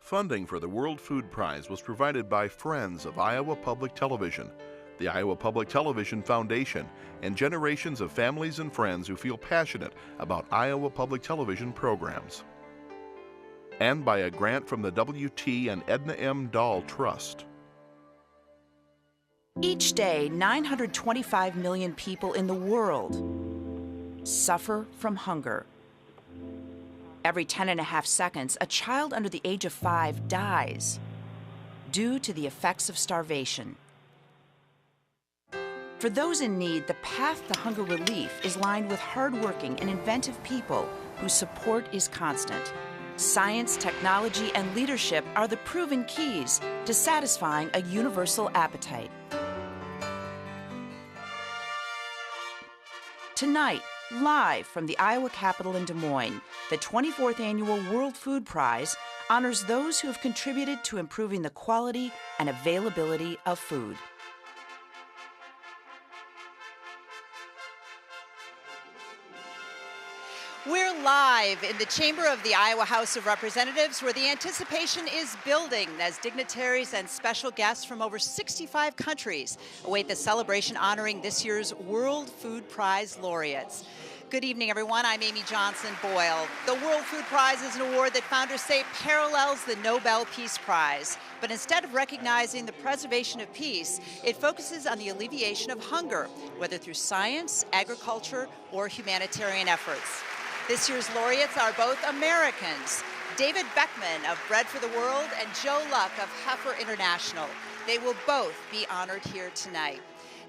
Funding for the World Food Prize was provided by Friends of Iowa Public Television, the Iowa Public Television Foundation, and generations of families and friends who feel passionate about Iowa Public Television programs. And by a grant from the W.T. and Edna M. Dahl Trust. Each day, 925 million people in the world suffer from hunger. Every 10.5 seconds, a child under the age of 5 dies due to the effects of starvation. For those in need, the path to hunger relief is lined with hardworking and inventive people whose support is constant. Science, technology, and leadership are the proven keys to satisfying a universal appetite. Tonight, live from the Iowa Capitol in Des Moines, the 24th Annual World Food Prize honors those who have contributed to improving the quality and availability of food. We're live in the chamber of the Iowa House of Representatives, where the anticipation is building as dignitaries and special guests from over 65 countries await the celebration honoring this year's World Food Prize laureates. Good evening, everyone. I'm Amy Johnson-Boyle. The World Food Prize is an award that founders say parallels the Nobel Peace Prize. But instead of recognizing the preservation of peace, it focuses on the alleviation of hunger, whether through science, agriculture, or humanitarian efforts. This year's laureates are both Americans, David Beckmann of Bread for the World and Joe Luck of Heifer International. They will both be honored here tonight.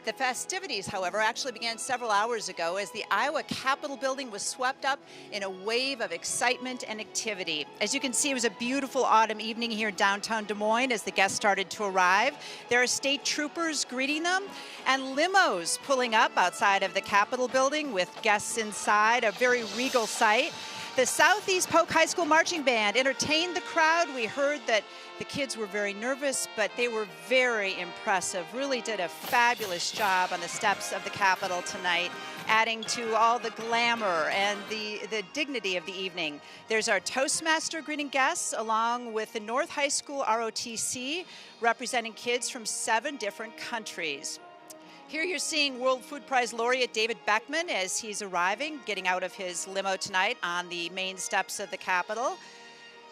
The festivities, however, actually began several hours ago as the Iowa Capitol building was swept up in a wave of excitement and activity. As you can see, it was a beautiful autumn evening here in downtown Des Moines as the guests started to arrive. There are state troopers greeting them and limos pulling up outside of the Capitol building with guests inside, a very regal sight. The Southeast Polk High School Marching Band entertained the crowd. We heard that the kids were very nervous, but they were very impressive. Really did a fabulous job on the steps of the Capitol tonight, adding to all the glamour and the dignity of the evening. There's our Toastmaster greeting guests, along with the North High School ROTC, representing kids from 7 different countries. Here you're seeing World Food Prize laureate David Beckmann as he's arriving, getting out of his limo tonight on the main steps of the Capitol.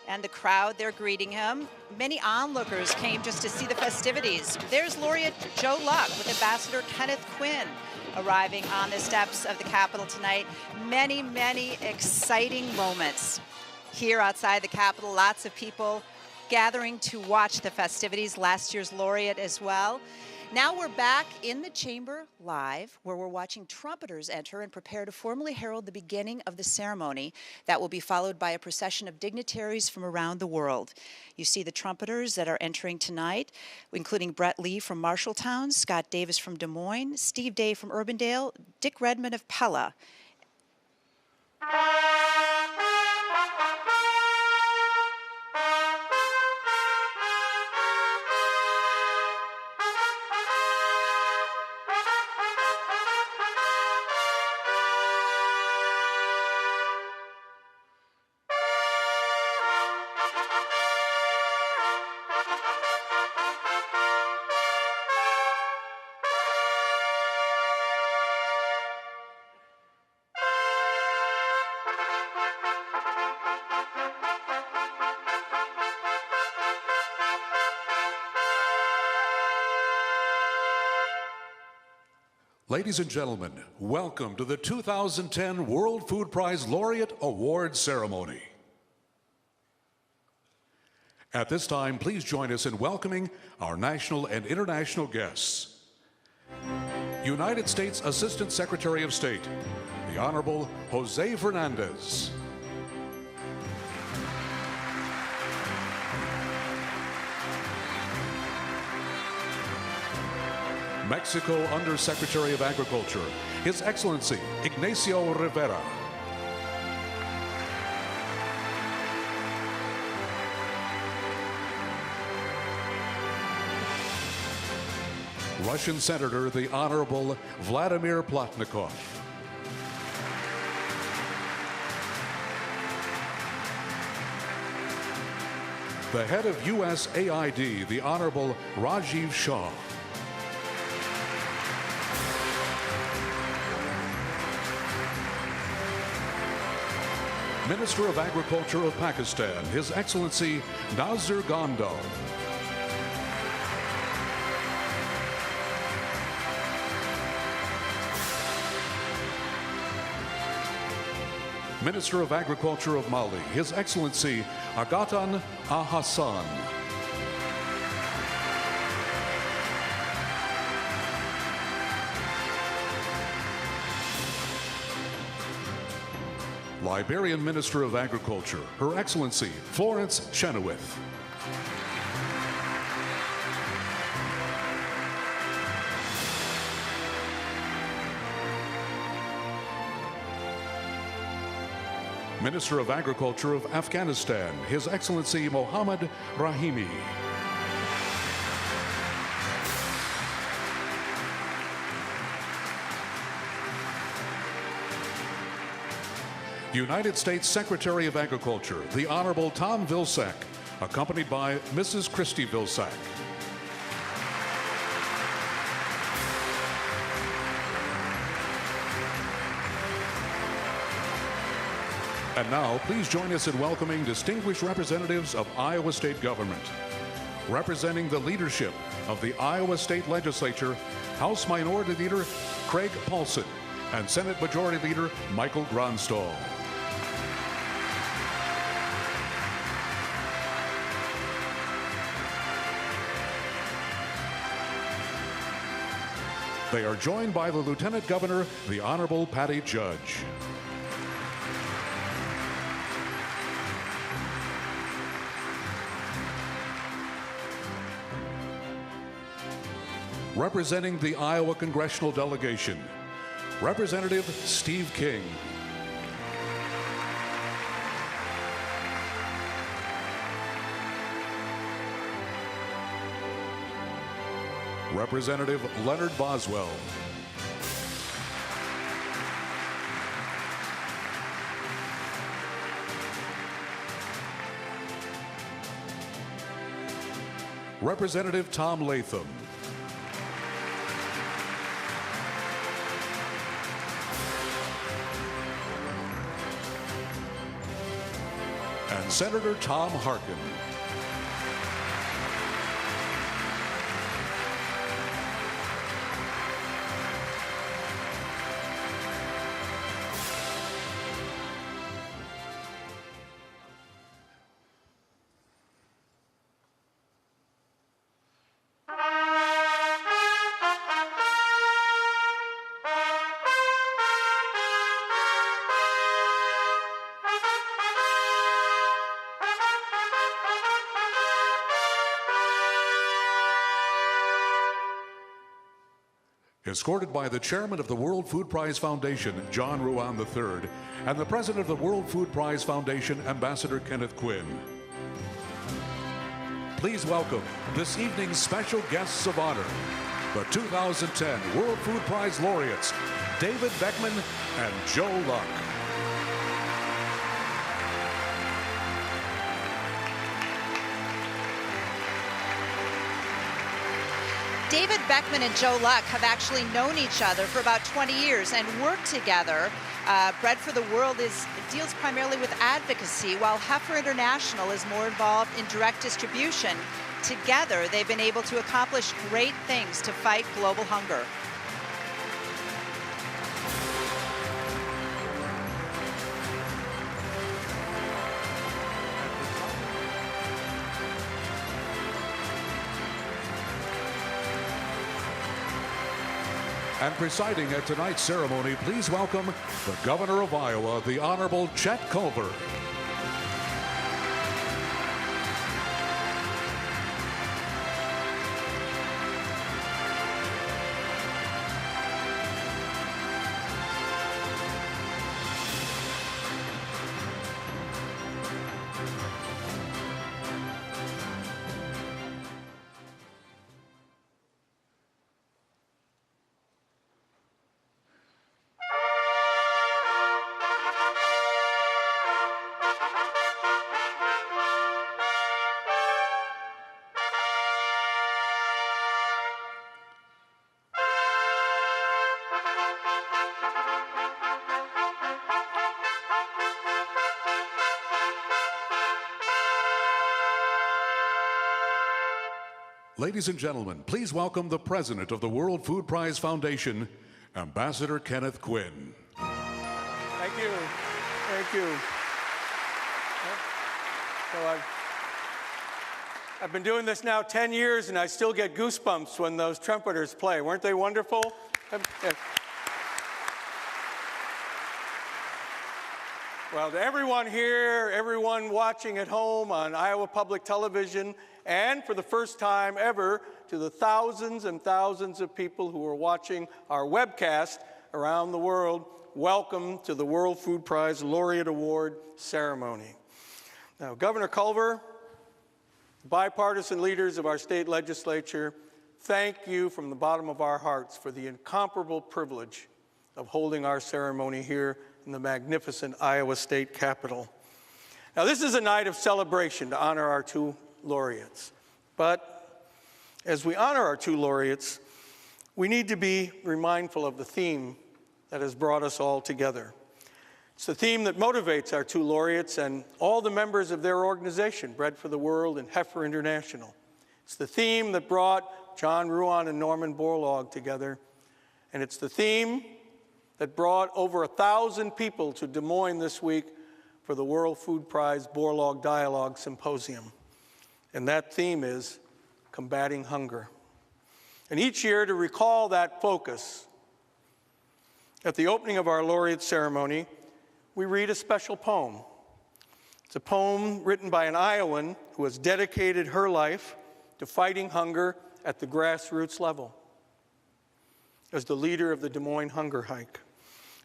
And the crowd, they're greeting him. Many onlookers came just to see the festivities. There's laureate Joe Luck with Ambassador Kenneth Quinn arriving on the steps of the Capitol tonight. Many, many exciting moments here outside the Capitol. Lots of people gathering to watch the festivities. Last year's laureate as well. Now we're back in the chamber live, where we're watching trumpeters enter and prepare to formally herald the beginning of the ceremony that will be followed by a procession of dignitaries from around the world. You see the trumpeters that are entering tonight, including Brett Lee from Marshalltown, Scott Davis from Des Moines, Steve Day from Urbandale, Dick Redmond of Pella. Ladies and gentlemen, welcome to the 2010 World Food Prize Laureate Award Ceremony. At this time, please join us in welcoming our national and international guests. United States Assistant Secretary of State, the Honorable Jose Fernandez. Mexico Undersecretary of Agriculture, His Excellency Ignacio Rivera. Russian Senator, the Honorable Vladimir Plotnikov. the head of USAID, the Honorable Rajiv Shah. Minister of Agriculture of Pakistan, His Excellency Nazir Gandal. Minister of Agriculture of Mali, His Excellency Agatan Ahassan. Liberian Minister of Agriculture, Her Excellency Florence Chenoweth. Minister of Agriculture of Afghanistan, His Excellency Mohammad Rahimi. United States Secretary of Agriculture, the Honorable Tom Vilsack, accompanied by Mrs. Christy Vilsack. And now, please join us in welcoming distinguished representatives of Iowa State Government. Representing the leadership of the Iowa State Legislature, House Minority Leader Craig Paulson and Senate Majority Leader Michael Gronstall. They are joined by the Lieutenant Governor, the Honorable Patty Judge. Representing the Iowa Congressional Delegation, Representative Steve King. Representative Leonard Boswell. Representative Tom Latham. And Senator Tom Harkin. Escorted by the chairman of the World Food Prize Foundation, John Ruan III, and the president of the World Food Prize Foundation, Ambassador Kenneth Quinn. Please welcome this evening's special guests of honor, the 2010 World Food Prize laureates, David Beckmann and Joe Luck. David Beckmann and Joe Luck have actually known each other for about 20 years and worked together. Bread for the World deals primarily with advocacy, while Heifer International is more involved in direct distribution. Together, they've been able to accomplish great things to fight global hunger. And presiding at tonight's ceremony, please welcome the Governor of Iowa, the Honorable Chet Culver. Ladies and gentlemen, please welcome the president of the World Food Prize Foundation, Ambassador Kenneth Quinn. Thank you. Thank you. So I've been doing this now 10 years, and I still get goosebumps when those trumpeters play. Weren't they wonderful? Well, to everyone here, everyone watching at home on Iowa Public Television, and for the first time ever, to the thousands and thousands of people who are watching our webcast around the world, welcome to the World Food Prize Laureate Award ceremony. Now, Governor Culver, bipartisan leaders of our state legislature, thank you from the bottom of our hearts for the incomparable privilege of holding our ceremony here in the magnificent Iowa State Capitol. Now, this is a night of celebration to honor our two laureates. But as we honor our two laureates, we need to be mindful of the theme that has brought us all together. It's the theme that motivates our two laureates and all the members of their organization, Bread for the World and Heifer International. It's the theme that brought John Ruan and Norman Borlaug together. And it's the theme that brought over 1,000 people to Des Moines this week for the World Food Prize Borlaug Dialogue Symposium. And that theme is combating hunger. And each year, to recall that focus, at the opening of our laureate ceremony, we read a special poem. It's a poem written by an Iowan who has dedicated her life to fighting hunger at the grassroots level as the leader of the Des Moines Hunger Hike.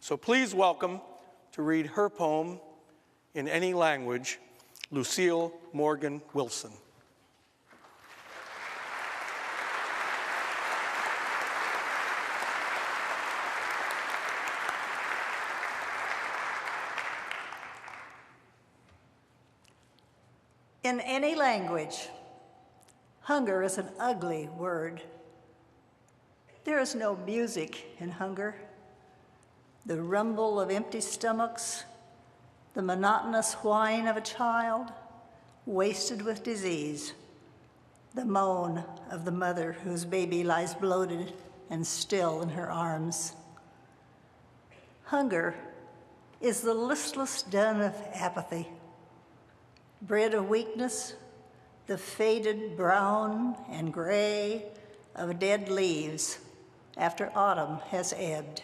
So please welcome to read her poem in any language, Lucille Morgan Wilson. In any language, hunger is an ugly word. There is no music in hunger. The rumble of empty stomachs, the monotonous whine of a child, wasted with disease, the moan of the mother whose baby lies bloated and still in her arms. Hunger is the listless den of apathy, bred of weakness, the faded brown and gray of dead leaves after autumn has ebbed.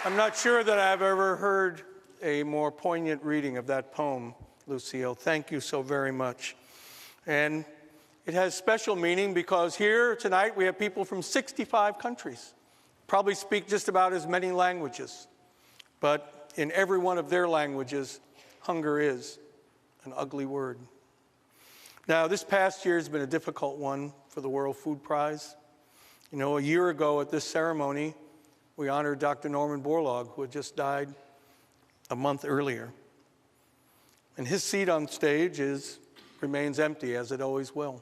I'm not sure that I've ever heard a more poignant reading of that poem, Lucille. Thank you so very much. And it has special meaning because here tonight we have people from 65 countries, probably speak just about as many languages. But in every one of their languages, hunger is an ugly word. Now, this past year has been a difficult one for the World Food Prize. You know, a year ago at this ceremony, we honored Dr. Norman Borlaug, who had just died a month earlier. And his seat on stage remains empty, as it always will.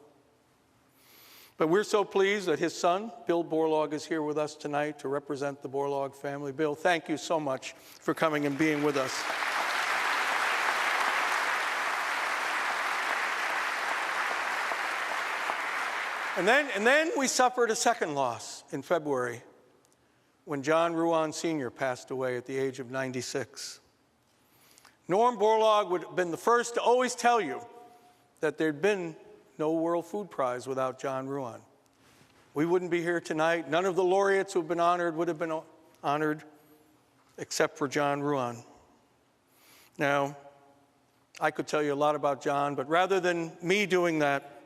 But we're so pleased that his son, Bill Borlaug, is here with us tonight to represent the Borlaug family. Bill, thank you so much for coming and being with us. And then we suffered a second loss in February when John Ruan Sr. passed away at the age of 96. Norm Borlaug would have been the first to always tell you that there'd been no World Food Prize without John Ruan. We wouldn't be here tonight. None of the laureates who have been honored would have been honored except for John Ruan. Now, I could tell you a lot about John, but rather than me doing that,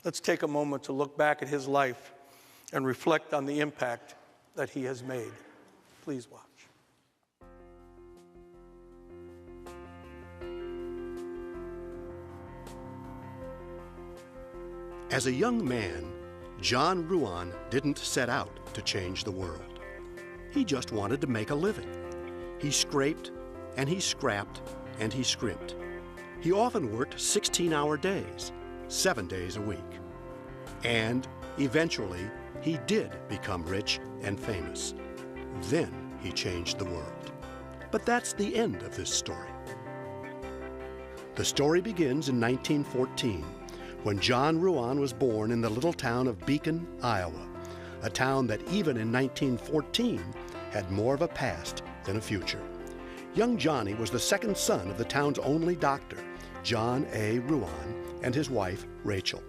let's take a moment to look back at his life and reflect on the impact that he has made. Please watch. As a young man, John Ruan didn't set out to change the world. He just wanted to make a living. He scraped, and he scrapped, and he scrimped. He often worked 16-hour days, 7 days a week. And eventually, he did become rich and famous. Then he changed the world. But that's the end of this story. The story begins in 1914, when John Ruan was born in the little town of Beacon, Iowa, a town that even in 1914 had more of a past than a future. Young Johnny was the second son of the town's only doctor, John A. Ruan, and his wife, Rachel.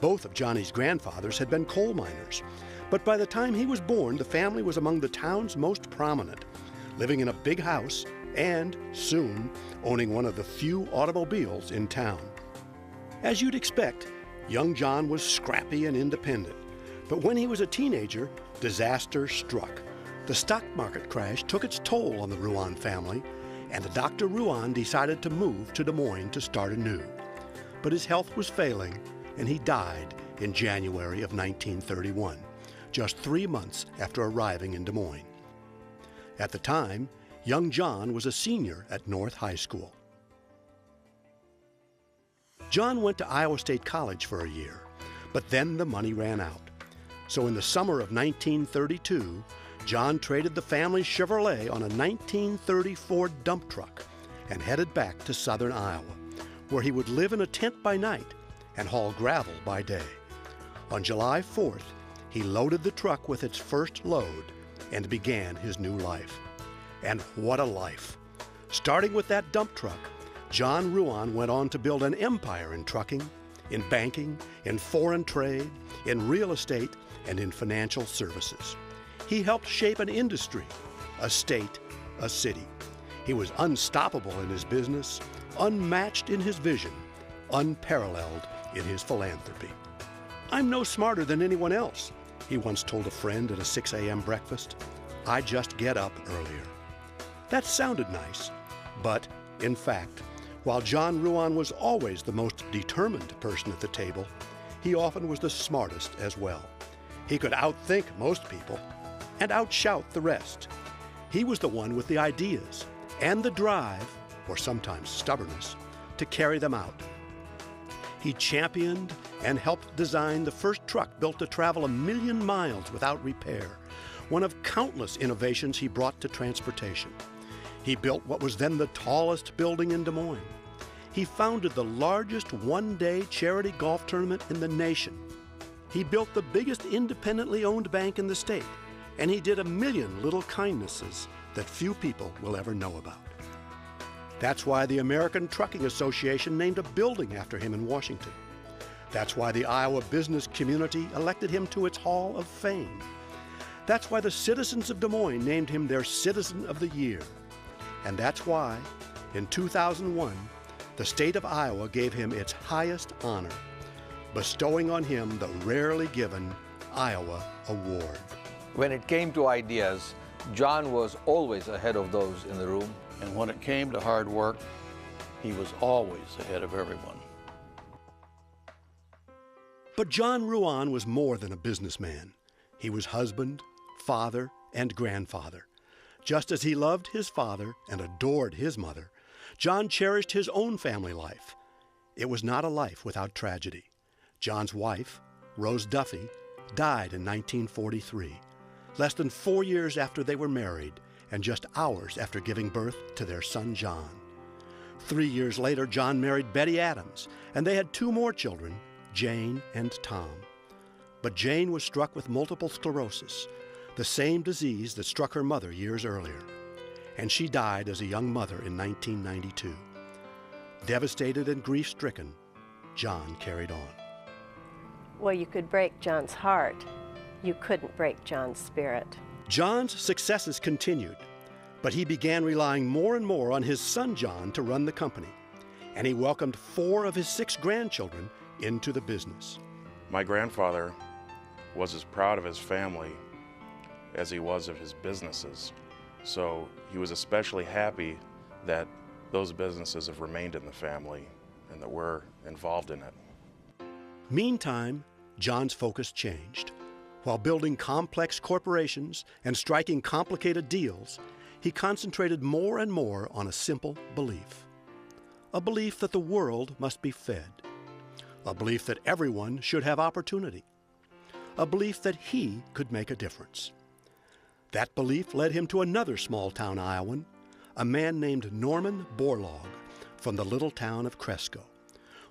Both of Johnny's grandfathers had been coal miners, but by the time he was born, the family was among the town's most prominent, living in a big house and, soon, owning one of the few automobiles in town. As you'd expect, young John was scrappy and independent, but when he was a teenager, disaster struck. The stock market crash took its toll on the Ruan family, and Dr. Ruan decided to move to Des Moines to start anew. But his health was failing, and he died in January of 1931, just 3 months after arriving in Des Moines. At the time, young John was a senior at North High School. John went to Iowa State College for a year, but then the money ran out. So in the summer of 1932, John traded the family's Chevrolet on a 1934 dump truck and headed back to southern Iowa, where he would live in a tent by night and haul gravel by day. On July 4th, he loaded the truck with its first load and began his new life. And what a life! Starting with that dump truck, John Ruan went on to build an empire in trucking, in banking, in foreign trade, in real estate, and in financial services. He helped shape an industry, a state, a city. He was unstoppable in his business, unmatched in his vision, unparalleled in his philanthropy. "I'm no smarter than anyone else," he once told a friend at a 6 a.m. breakfast. "I just get up earlier." That sounded nice, but in fact, while John Ruan was always the most determined person at the table, he often was the smartest as well. He could outthink most people and outshout the rest. He was the one with the ideas and the drive, or sometimes stubbornness, to carry them out. He championed and helped design the first truck built to travel 1 million miles without repair, one of countless innovations he brought to transportation. He built what was then the tallest building in Des Moines. He founded the largest one-day charity golf tournament in the nation. He built the biggest independently owned bank in the state, and he did 1 million little kindnesses that few people will ever know about. That's why the American Trucking Association named a building after him in Washington. That's why the Iowa business community elected him to its Hall of Fame. That's why the citizens of Des Moines named him their Citizen of the Year. And that's why, in 2001, the state of Iowa gave him its highest honor, bestowing on him the rarely given Iowa Award. When it came to ideas, John was always ahead of those in the room. And when it came to hard work, he was always ahead of everyone. But John Ruan was more than a businessman. He was husband, father, and grandfather. Just as he loved his father and adored his mother, John cherished his own family life. It was not a life without tragedy. John's wife, Rose Duffy, died in 1943, less than 4 years after they were married and just hours after giving birth to their son John. 3 years later, John married Betty Adams, and they had 2 more children, Jane and Tom. But Jane was struck with multiple sclerosis, the same disease that struck her mother years earlier, and she died as a young mother in 1992. Devastated and grief-stricken, John carried on. Well, you could break John's heart. You couldn't break John's spirit. John's successes continued, but he began relying more and more on his son John to run the company, and he welcomed 4 of his 6 grandchildren into the business. My grandfather was as proud of his family as he was of his businesses, so he was especially happy that those businesses have remained in the family and that we're involved in it. Meantime, John's focus changed. While building complex corporations and striking complicated deals, he concentrated more and more on a simple belief. A belief that the world must be fed. A belief that everyone should have opportunity. a belief that he could make a difference. That belief led him to another small-town Iowan, a man named Norman Borlaug from the little town of Cresco.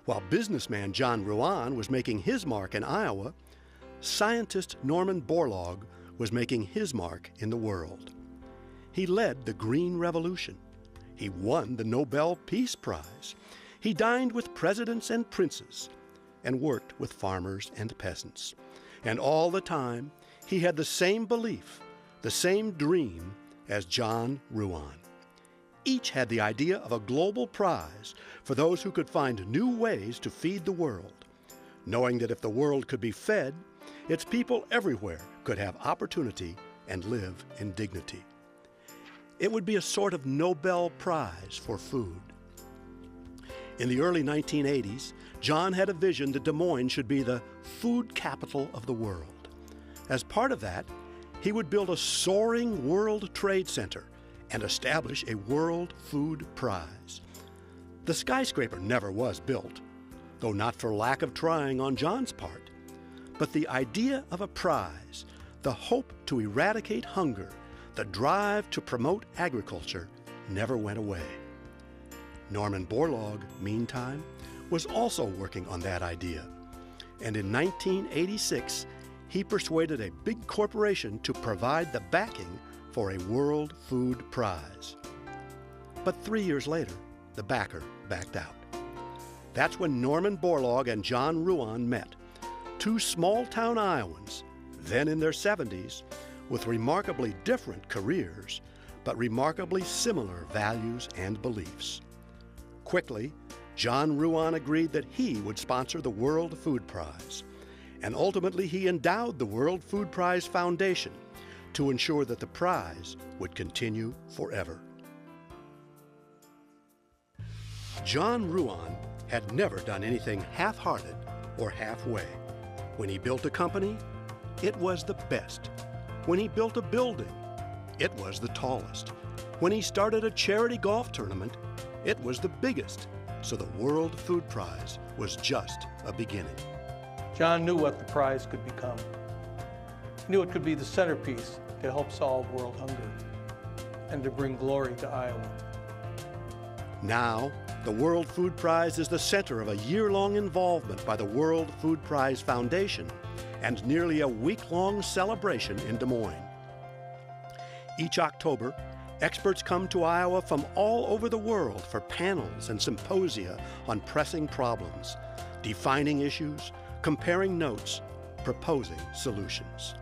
While businessman John Ruan was making his mark in Iowa, scientist Norman Borlaug was making his mark in the world. He led the Green Revolution. He won the Nobel Peace Prize. He dined with presidents and princes and worked with farmers and peasants. And all the time, he had the same belief, the same dream as John Ruan. Each had the idea of a global prize for those who could find new ways to feed the world, knowing that if the world could be fed, its people everywhere could have opportunity and live in dignity. It would be a sort of Nobel Prize for food. In the early 1980s, John had a vision that Des Moines should be the food capital of the world. As part of that, he would build a soaring World Trade Center and establish a World Food Prize. The skyscraper never was built, though not for lack of trying on John's part. But the idea of a prize, the hope to eradicate hunger, the drive to promote agriculture never went away. Norman Borlaug, meantime, was also working on that idea. And in 1986, he persuaded a big corporation to provide the backing for a World Food Prize. But 3 years later, the backer backed out. That's when Norman Borlaug and John Ruan met, two small-town Iowans, then in their 70s, with remarkably different careers, but remarkably similar values and beliefs. Quickly, John Ruan agreed that he would sponsor the World Food Prize, and ultimately he endowed the World Food Prize Foundation to ensure that the prize would continue forever. John Ruan had never done anything half-hearted or halfway. When he built a company, it was the best. When he built a building, it was the tallest. When he started a charity golf tournament, it was the biggest. So the World Food Prize was just a beginning. John knew what the prize could become. He knew it could be the centerpiece to help solve world hunger and to bring glory to Iowa. Now, the World Food Prize is the center of a year-long involvement by the World Food Prize Foundation and nearly a week-long celebration in Des Moines. Each October, experts come to Iowa from all over the world for panels and symposia on pressing problems, defining issues, comparing notes, proposing solutions.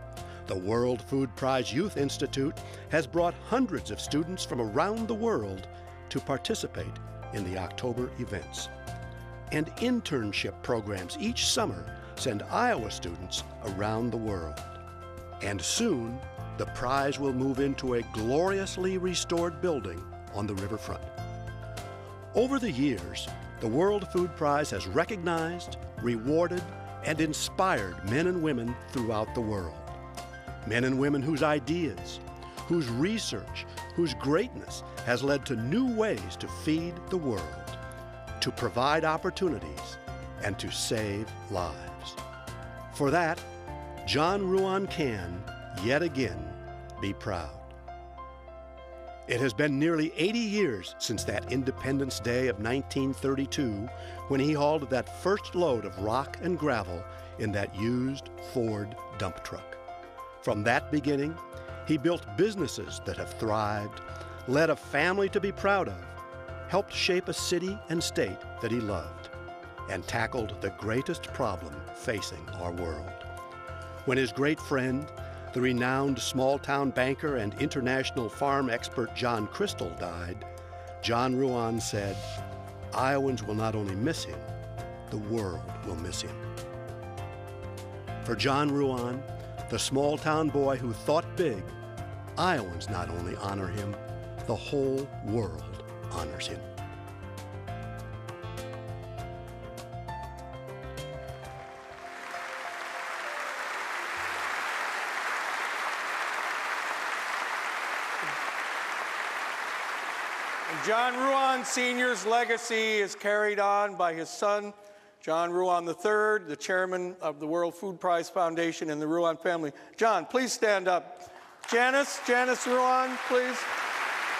The World Food Prize Youth Institute has brought hundreds of students from around the world to participate in the October events. And internship programs each summer send Iowa students around the world. And soon, the prize will move into a gloriously restored building on the riverfront. Over the years, the World Food Prize has recognized, rewarded, and inspired men and women throughout the world. Men and women whose ideas, whose research, whose greatness has led to new ways to feed the world, to provide opportunities, and to save lives. For that, John Ruan can, yet again, be proud. It has been nearly 80 years since that Independence Day of 1932 when he hauled that first load of rock and gravel in that used Ford dump truck. From that beginning, he built businesses that have thrived, led a family to be proud of, helped shape a city and state that he loved, and tackled the greatest problem facing our world. When his great friend, the renowned small-town banker and international farm expert John Crystal died, John Ruan said, "Iowans will not only miss him, the world will miss him." For John Ruan, the small-town boy who thought big, Iowans not only honor him, the whole world honors him. John Ruan Sr.'s legacy is carried on by his son, John Ruan III, the chairman of the World Food Prize Foundation, and the Ruan family. John, please stand up. Janice Ruan, please.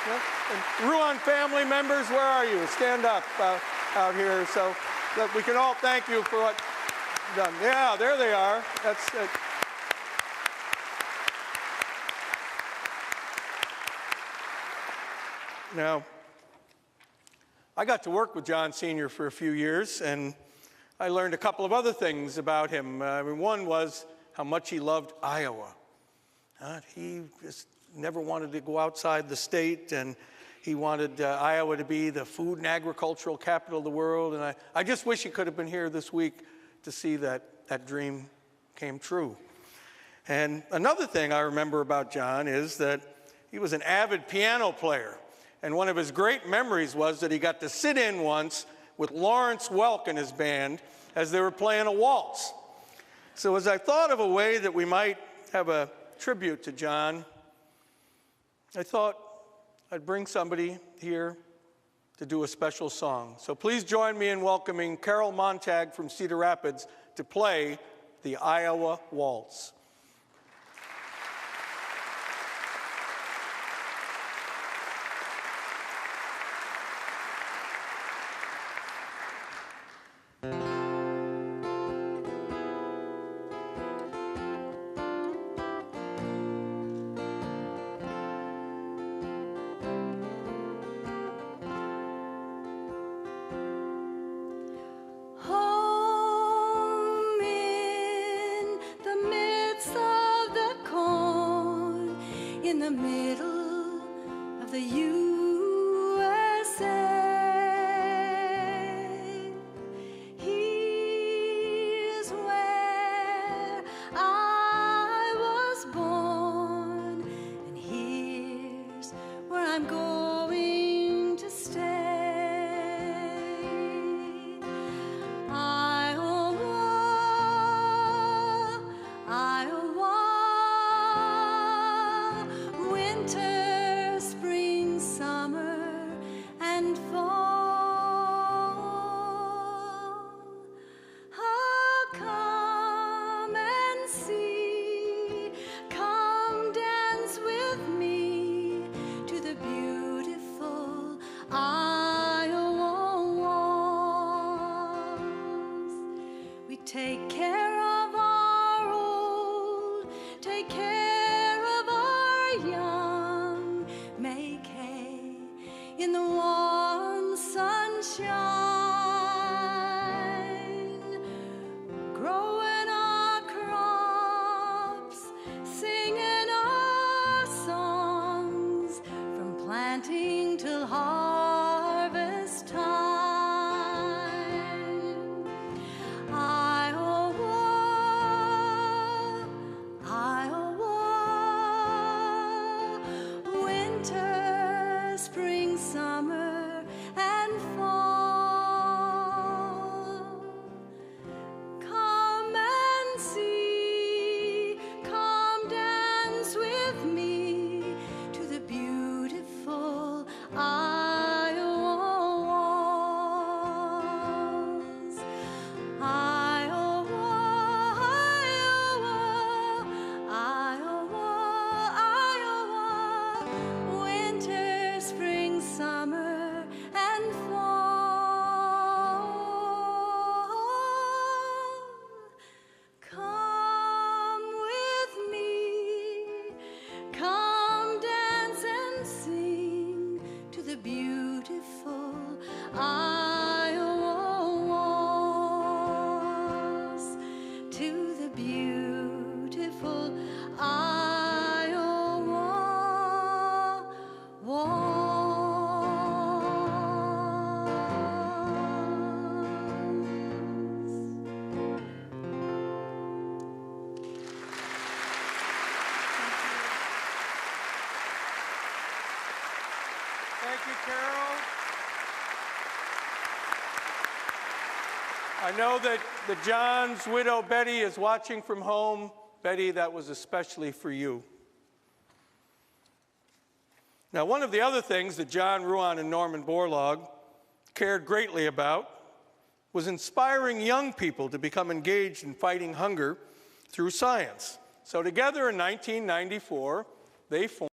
Yep. And Ruan family members, where are you? Stand up out here so that we can all thank you for what you've done. Yeah, there they are. That's it. Now, I got to work with John Sr. for a few years, and I learned a couple of other things about him. One was how much he loved Iowa. He just never wanted to go outside the state, and he wanted Iowa to be the food and agricultural capital of the world. And I just wish he could have been here this week to see that dream came true. And another thing I remember about John is that he was an avid piano player. And one of his great memories was that he got to sit in once with Lawrence Welk and his band as they were playing a waltz. So as I thought of a way that we might have a tribute to John, I thought I'd bring somebody here to do a special song. So please join me in welcoming Carol Montag from Cedar Rapids to play the Iowa Waltz. Take care of our old, take care of our young, make hay in the warm sunshine, growing our crops, singing our songs, from planting till harvest time. Thank you, Carol. I know that John's widow, Betty, is watching from home. Betty, that was especially for you. Now, one of the other things that John Ruan and Norman Borlaug cared greatly about was inspiring young people to become engaged in fighting hunger through science. So together in 1994, they formed